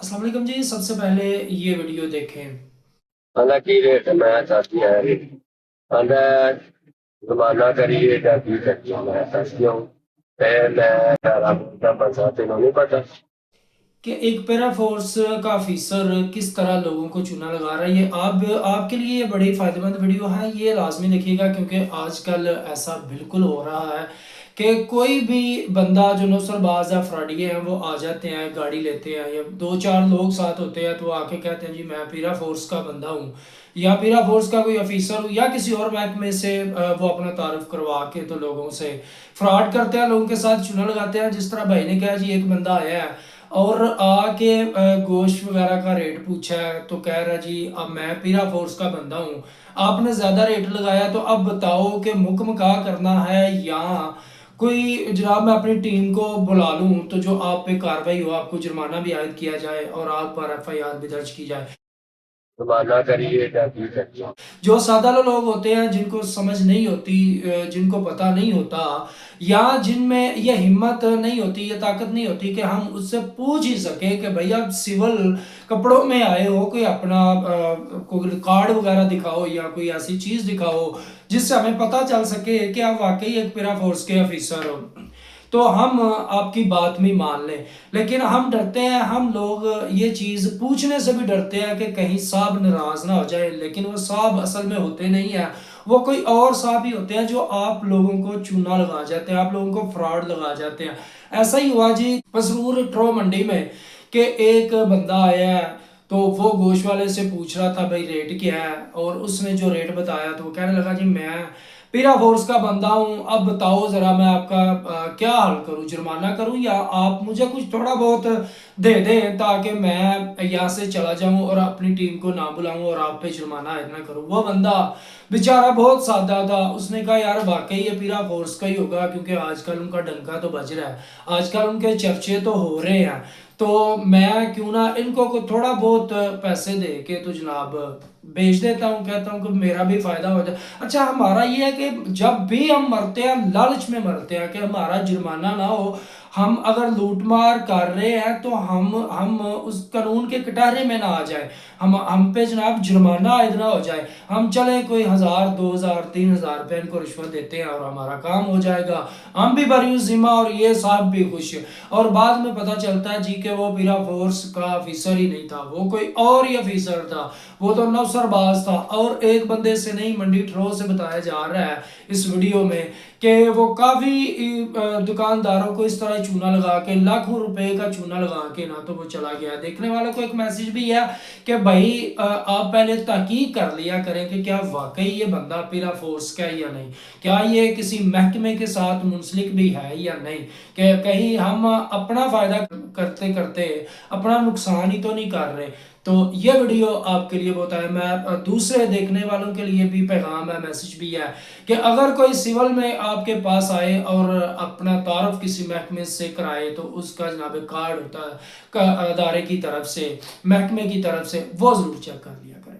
अस्सलाम वालेकुम जी। सबसे पहले ये वीडियो देखें। हालांकि रेट मैं चाहती है अगर जमाना करिए जाती सकती हूँ मैं सस्ती हूँ फिर मैं आपका बचाते नहीं पता। कि एक पैरा फोर्स का ऑफिसर किस तरह लोगों को चूना लगा रहा है, ये आप आपके लिए ये बड़ी फ़ायदेमंद वीडियो है। ये लाजमी देखिएगा क्योंकि आजकल ऐसा बिल्कुल हो रहा है कि कोई भी बंदा जो नौसरबाज या फ्रॉडिये हैं वो आ जाते हैं, गाड़ी लेते हैं या दो चार लोग साथ होते हैं तो आके कहते हैं जी मैं पीरा फोर्स का बंदा हूँ या पीरा फोर्स का कोई ऑफिसर हूँ या किसी और महकमे से वो अपना तारुफ करवा के तो लोगों से फ्रॉड करते हैं, लोगों के साथ चूना लगाते हैं। जिस तरह भाई ने कहा जी एक बंदा आया है और आके गोश्त वगैरह का रेट पूछा है तो कह रहा जी अब मैं पीरा फोर्स का बंदा हूँ, आपने ज़्यादा रेट लगाया तो अब बताओ कि मुकमका करना है या कोई जनाब मैं अपनी टीम को बुला लूँ तो जो आप पे कार्रवाई हो, आपको जुर्माना भी आयद किया जाए और आप पर एफआईआर भी दर्ज की जाए। जमाना करिए जाती सकती हूँ। जो सादा लोग होते हैं जिनको समझ नहीं होती, जिनको पता नहीं होता या जिनमें यह हिम्मत नहीं होती, ये ताकत नहीं होती कि हम उससे पूछ ही सके कि भैया आप सिविल कपड़ों में आए हो, कोई अपना कोई कार्ड वगैरह दिखाओ या कोई ऐसी चीज़ दिखाओ जिससे हमें पता चल सके कि आप वाकई एक पैरा फोर्स के ऑफिसर हो, तो हम आपकी बात भी मान लें। लेकिन हम डरते हैं, हम लोग ये चीज़ पूछने से भी डरते हैं कि कहीं साहब नाराज़ ना हो जाए, लेकिन वो साहब असल में होते नहीं है, वो कोई और साहब ही होते हैं जो आप लोगों को चूना लगा जाते हैं, आप लोगों को फ्रॉड लगा जाते हैं। ऐसा ही हुआ जी पसरूर ट्रो मंडी में कि एक बंदा आया है तो वो गोश्त वाले से पूछ रहा था भाई रेट क्या है, और उसने जो रेट बताया तो वो कहने लगा जी मैं पीरा फोर्स का बंदा हूँ, अब बताओ ज़रा मैं आपका क्या हल करूँ, जुर्माना करूँ या आप मुझे कुछ थोड़ा बहुत दे दें ताकि मैं यहाँ से चला जाऊँ और अपनी टीम को ना बुलाऊँ और आप पे जुर्माना आयद ना करूँ। वो बंदा बेचारा बहुत सादा था, उसने कहा यार वाकई ये पीरा फोर्स का ही होगा क्योंकि आजकल उनका डंका तो बज रहा है, आजकल उनके चर्चे तो हो रहे हैं, तो मैं क्यों ना इनको को थोड़ा बहुत पैसे दे के तो जनाब बेच देता हूँ, कहता हूँ कि मेरा भी फायदा हो जाए। अच्छा हमारा ये है कि जब भी हम मरते हैं लालच में मरते हैं कि हमारा जुर्माना ना हो, हम अगर लूटमार कर रहे हैं तो हम उस कानून के कटहरे में ना आ जाए, हम पे जनाब जुर्माना इतना हो जाए, हम चले कोई 1000 2000 3000 रुपये इनको रिश्वत देते हैं और हमारा काम हो जाएगा, हम भी बरी जिम्मा और ये साहब भी खुश। और बाद में पता चलता है जी कि वो पीरा फोर्स का ऑफिसर ही नहीं था, वो कोई और ही ऑफिसर था, वो तो नौसरबाज था। और एक बंदे से नहीं मंडी ठरो से बताया जा रहा है इस वीडियो में कि वो काफ़ी दुकानदारों को इस तरह चूना लगा के लाखों रुपए का चूना लगा के ना तो वो चला गया। देखने वालों को एक मैसेज भी है कि भाई आप पहले तहकीक कर लिया करें कि क्या वाकई ये बंदा पीरा फोर्स का है या नहीं, क्या ये किसी महकमे के साथ मुंसलिक भी है या नहीं, कि कहीं हम अपना फायदा करते करते अपना नुकसान ही तो नहीं कर रहे। तो ये वीडियो आपके लिए बहुत है, मैं दूसरे देखने वालों के लिए भी पैगाम है, मैसेज भी है कि अगर कोई सिविल में आपके पास आए और अपना तारुफ किसी महकमे से कराए तो उसका जनाब कार्ड होता है अदारे की तरफ से, महकमे की तरफ से, वो ज़रूर चेक कर लिया करें।